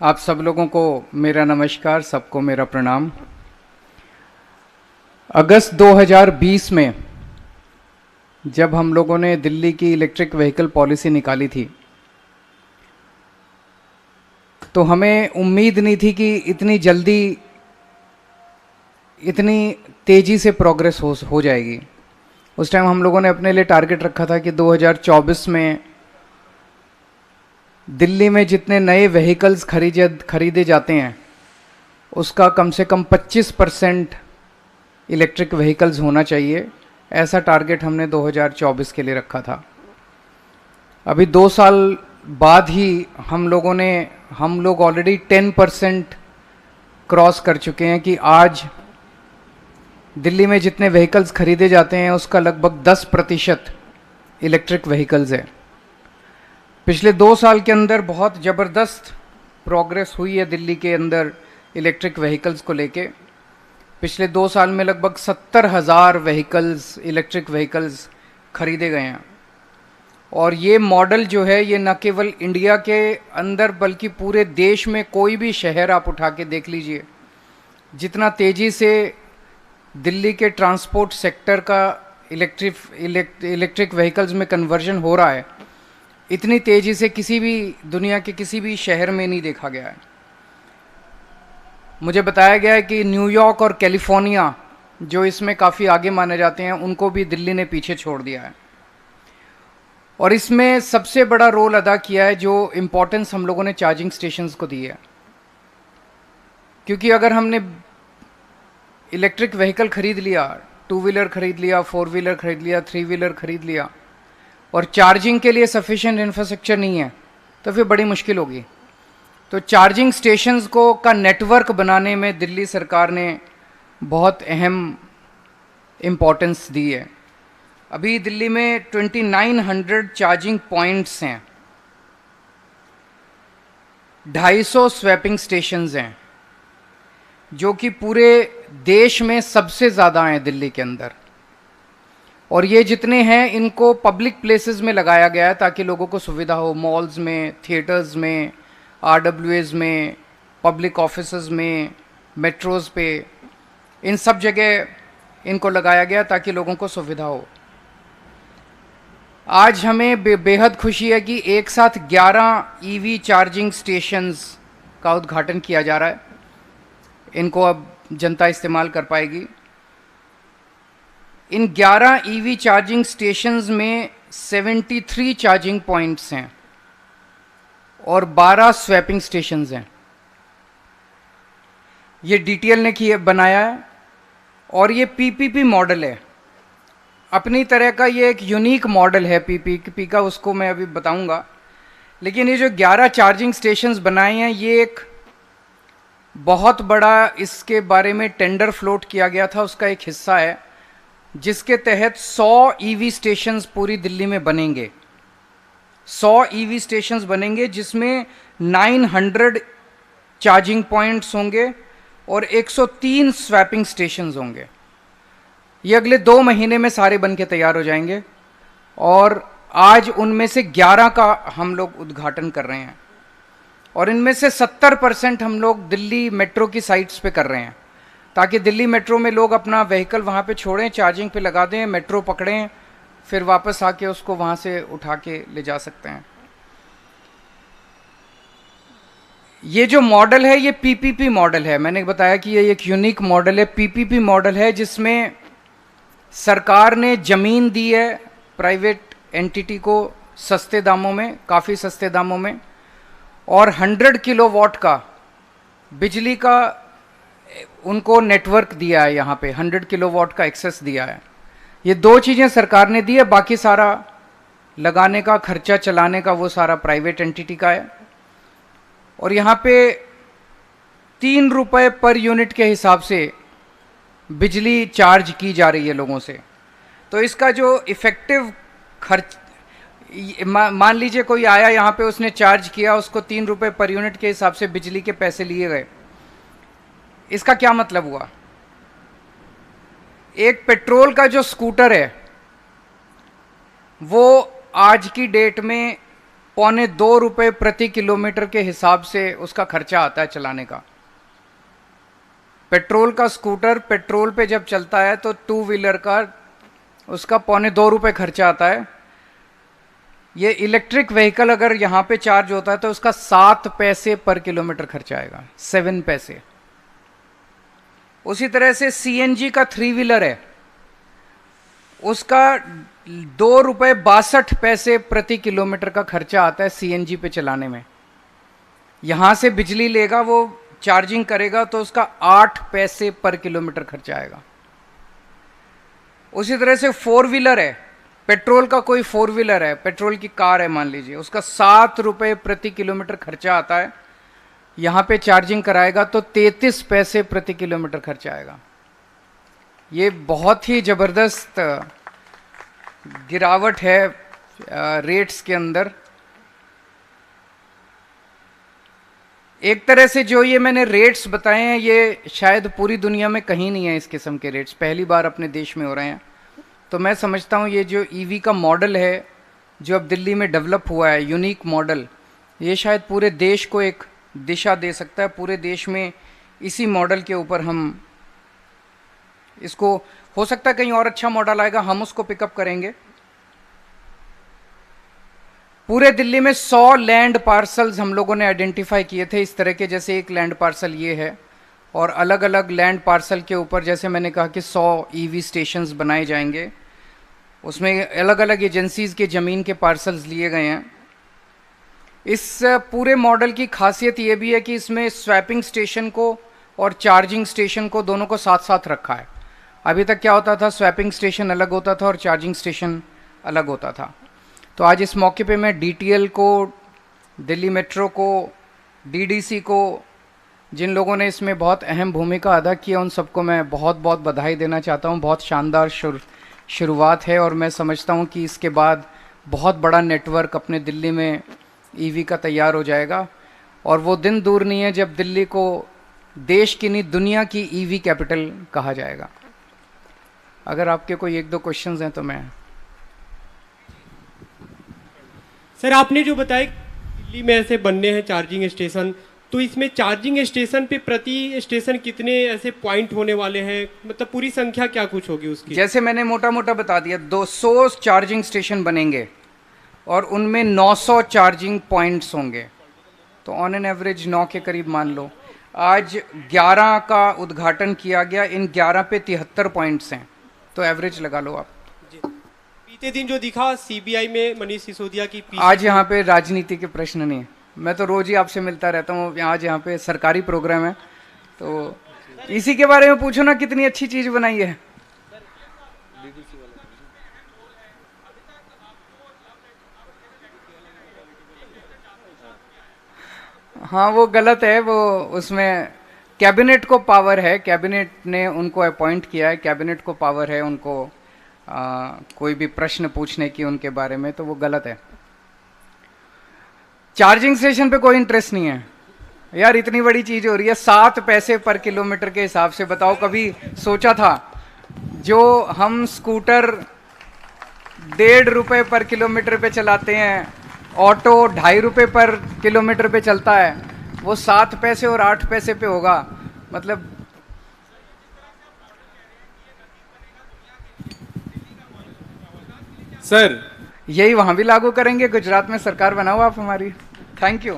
आप सब लोगों को मेरा नमस्कार, सबको मेरा प्रणाम। अगस्त 2020 में जब हम लोगों ने दिल्ली की इलेक्ट्रिक व्हीकल पॉलिसी निकाली थी, तो हमें उम्मीद नहीं थी कि इतनी जल्दी, इतनी तेज़ी से प्रोग्रेस हो जाएगी। उस टाइम हम लोगों ने अपने लिए टारगेट रखा था कि 2024 में दिल्ली में जितने नए व्हीकल्स खरीदे जाते हैं उसका कम से कम 25% इलेक्ट्रिक व्हीकल्स होना चाहिए। ऐसा टारगेट हमने 2024 के लिए रखा था। अभी 2 साल बाद ही हम लोग ऑलरेडी 10% क्रॉस कर चुके हैं कि आज दिल्ली में जितने व्हीकल्स खरीदे जाते हैं उसका लगभग 10% इलेक्ट्रिक व्हीकल्स है। पिछले 2 साल के अंदर बहुत ज़बरदस्त प्रोग्रेस हुई है दिल्ली के अंदर इलेक्ट्रिक व्हीकल्स को लेके। पिछले 2 साल में लगभग 70,000 व्हीकल्स, इलेक्ट्रिक व्हीकल्स खरीदे गए हैं। और ये मॉडल जो है, ये न केवल इंडिया के अंदर बल्कि पूरे देश में कोई भी शहर आप उठा के देख लीजिए, जितना तेज़ी से दिल्ली के ट्रांसपोर्ट सेक्टर का इलेक्ट्रिक व्हीकल्स में कन्वर्जन हो रहा है, इतनी तेज़ी से किसी भी दुनिया के किसी भी शहर में नहीं देखा गया है। मुझे बताया गया है कि न्यूयॉर्क और कैलिफोर्निया, जो इसमें काफ़ी आगे माने जाते हैं, उनको भी दिल्ली ने पीछे छोड़ दिया है। और इसमें सबसे बड़ा रोल अदा किया है, जो इम्पोर्टेंस हम लोगों ने चार्जिंग स्टेशंस को दी है। क्योंकि अगर हमने इलेक्ट्रिक व्हीकल खरीद लिया, 2 व्हीलर खरीद लिया, 4 व्हीलर खरीद लिया, 3 व्हीलर खरीद लिया, और चार्जिंग के लिए सफिशिएंट इंफ्रास्ट्रक्चर नहीं है, तो फिर बड़ी मुश्किल होगी। तो चार्जिंग स्टेशंस का नेटवर्क बनाने में दिल्ली सरकार ने बहुत अहम इम्पोर्टेंस दी है। अभी दिल्ली में 2900 चार्जिंग पॉइंट्स हैं, 250 स्वैपिंग स्टेशंस हैं, जो कि पूरे देश में सबसे ज़्यादा हैं दिल्ली के अंदर। और ये जितने हैं इनको पब्लिक प्लेसेस में लगाया गया है ताकि लोगों को सुविधा हो। मॉल्स में, थिएटर्स में, RWAs में, पब्लिक ऑफिसेज में, मेट्रोज़ पे, इन सब जगह इनको लगाया गया ताकि लोगों को सुविधा हो। आज हमें बेहद खुशी है कि एक साथ 11 EV चार्जिंग स्टेशंस का उद्घाटन किया जा रहा है। इनको अब जनता इस्तेमाल कर पाएगी। इन 11 EV चार्जिंग स्टेशंस में 73 चार्जिंग पॉइंट्स हैं और 12 स्वैपिंग स्टेशंस हैं। ये DTL ने बनाया है और ये PPP मॉडल है। अपनी तरह का ये एक यूनिक मॉडल है PPP का, उसको मैं अभी बताऊंगा। लेकिन ये जो 11 चार्जिंग स्टेशंस बनाए हैं, ये एक बहुत बड़ा, इसके बारे में टेंडर फ्लोट किया गया था, उसका एक हिस्सा है, जिसके तहत 100 EV स्टेशंस पूरी दिल्ली में बनेंगे। 100 EV स्टेशंस बनेंगे जिसमें 900 चार्जिंग पॉइंट्स होंगे और 103 स्वैपिंग स्टेशंस होंगे। ये अगले 2 महीने में सारे बन के तैयार हो जाएंगे और आज उनमें से 11 का हम लोग उद्घाटन कर रहे हैं। और इनमें से 70% हम लोग दिल्ली मेट्रो की साइट्स पे कर रहे हैं, ताकि दिल्ली मेट्रो में लोग अपना व्हीकल वहाँ पे छोड़ें, चार्जिंग पे लगा दें, मेट्रो पकड़ें, फिर वापस आके उसको वहाँ से उठा के ले जा सकते हैं। ये जो मॉडल है, ये PPP मॉडल है। मैंने बताया कि ये एक यूनिक मॉडल है। PPP मॉडल है जिसमें सरकार ने ज़मीन दी है प्राइवेट एंटिटी को सस्ते दामों में, काफ़ी सस्ते दामों में, और 100 किलोवाट का बिजली का उनको नेटवर्क दिया है। यहाँ पे 100 किलोवाट का एक्सेस दिया है। ये 2 चीज़ें सरकार ने दी है, बाकी सारा लगाने का, खर्चा चलाने का, वो सारा प्राइवेट एंटिटी का है। और यहाँ पे 3 रुपये पर यूनिट के हिसाब से बिजली चार्ज की जा रही है लोगों से। तो इसका जो इफ़ेक्टिव खर्च, मान लीजिए कोई आया यहाँ पे, उसने चार्ज किया, उसको 3 रुपये पर यूनिट के हिसाब से बिजली के पैसे लिए गए। इसका क्या मतलब हुआ? एक पेट्रोल का जो स्कूटर है वो आज की डेट में ₹1.25 प्रति किलोमीटर के हिसाब से उसका खर्चा आता है चलाने का। पेट्रोल का स्कूटर पेट्रोल पे जब चलता है तो टू व्हीलर का उसका ₹1.25 खर्चा आता है। ये इलेक्ट्रिक व्हीकल अगर यहाँ पे चार्ज होता है तो उसका 7 पैसे पर किलोमीटर खर्चा आएगा, 7 पैसे। उसी तरह से सीएनजी का 3 व्हीलर है, उसका ₹2.62 प्रति किलोमीटर का खर्चा आता है सीएनजी पे चलाने में। यहां से बिजली लेगा, वो चार्जिंग करेगा तो उसका 8 पैसे पर किलोमीटर खर्चा आएगा। उसी तरह से 4 व्हीलर है, पेट्रोल का कोई 4 व्हीलर है, पेट्रोल की कार है मान लीजिए, उसका ₹7 प्रति किलोमीटर खर्चा आता है। यहां पे चार्जिंग कराएगा तो 33 पैसे प्रति किलोमीटर खर्चा आएगा। ये बहुत ही जबरदस्त गिरावट है रेट्स के अंदर। एक तरह से जो ये मैंने रेट्स बताए हैं ये शायद पूरी दुनिया में कहीं नहीं है, इस किस्म के रेट्स पहली बार अपने देश में हो रहे हैं। तो मैं समझता हूँ ये जो ईवी का मॉडल है जो अब दिल्ली में डेवलप हुआ है, यूनिक मॉडल, ये शायद पूरे देश को एक दिशा दे सकता है। पूरे देश में इसी मॉडल के ऊपर हम इसको, हो सकता है कहीं और अच्छा मॉडल आएगा, हम उसको पिकअप करेंगे। पूरे दिल्ली में 100 लैंड पार्सल्स हम लोगों ने आइडेंटिफाई किए थे इस तरह के, जैसे एक लैंड पार्सल ये है, और अलग अलग लैंड पार्सल के ऊपर जैसे मैंने कहा कि 100 ईवी स्टेशंस बनाए जाएंगे। उसमें अलग अलग एजेंसीज के ज़मीन के पार्सल्स लिए गए हैं। इस पूरे मॉडल की खासियत ये भी है कि इसमें स्वैपिंग स्टेशन को और चार्जिंग स्टेशन को दोनों को साथ साथ रखा है। अभी तक क्या होता था, स्वैपिंग स्टेशन अलग होता था और चार्जिंग स्टेशन अलग होता था। तो आज इस मौके पे मैं डीटीएल को, दिल्ली मेट्रो को, डीडीसी को, जिन लोगों ने इसमें बहुत अहम भूमिका अदा की है, उन सबको मैं बहुत बहुत बधाई देना चाहता हूँ। बहुत शानदार शुरुआत है और मैं समझता हूँ कि इसके बाद बहुत बड़ा नेटवर्क अपने दिल्ली में ईवी का तैयार हो जाएगा। और वो दिन दूर नहीं है जब दिल्ली को देश की नहीं दुनिया की ईवी कैपिटल कहा जाएगा। अगर आपके कोई एक दो क्वेश्चंस हैं तो मैं। सर आपने जो बताया दिल्ली में ऐसे बनने हैं चार्जिंग स्टेशन, तो इसमें चार्जिंग स्टेशन पे प्रति स्टेशन कितने ऐसे पॉइंट होने वाले हैं, मतलब पूरी संख्या क्या कुछ होगी उसकी? जैसे मैंने मोटा मोटा बता दिया, 200 चार्जिंग स्टेशन बनेंगे और उनमें 900 चार्जिंग पॉइंट्स होंगे। तो ऑन एन एवरेज 9 के करीब मान लो। आज 11 का उद्घाटन किया गया, इन 11 पे 73 पॉइंट्स हैं, तो एवरेज लगा लो आप। बीते दिन जो दिखा सीबीआई में मनीष सिसोदिया की आज यहाँ पे राजनीति के प्रश्न नहीं है, मैं तो रोज ही आपसे मिलता रहता हूँ। आज यहाँ पे सरकारी प्रोग्राम है तो इसी के बारे में पूछो ना, कितनी अच्छी चीज बनाई है। हाँ वो गलत है, वो उसमें कैबिनेट को पावर है, कैबिनेट ने उनको अपॉइंट किया है, कैबिनेट को पावर है उनको कोई भी प्रश्न पूछने की उनके बारे में, तो वो गलत है। चार्जिंग स्टेशन पे कोई इंटरेस्ट नहीं है यार, इतनी बड़ी चीज हो रही है 7 पैसे पर किलोमीटर के हिसाब से। बताओ कभी सोचा था जो हम स्कूटर ₹1.5 पर किलोमीटर पे चलाते हैं, ऑटो ₹2.5 पर किलोमीटर पे चलता है, वो 7 पैसे और 8 पैसे पे होगा। मतलब सर यही वहां भी लागू करेंगे, गुजरात में सरकार बनाओ आप हमारी। Thank you.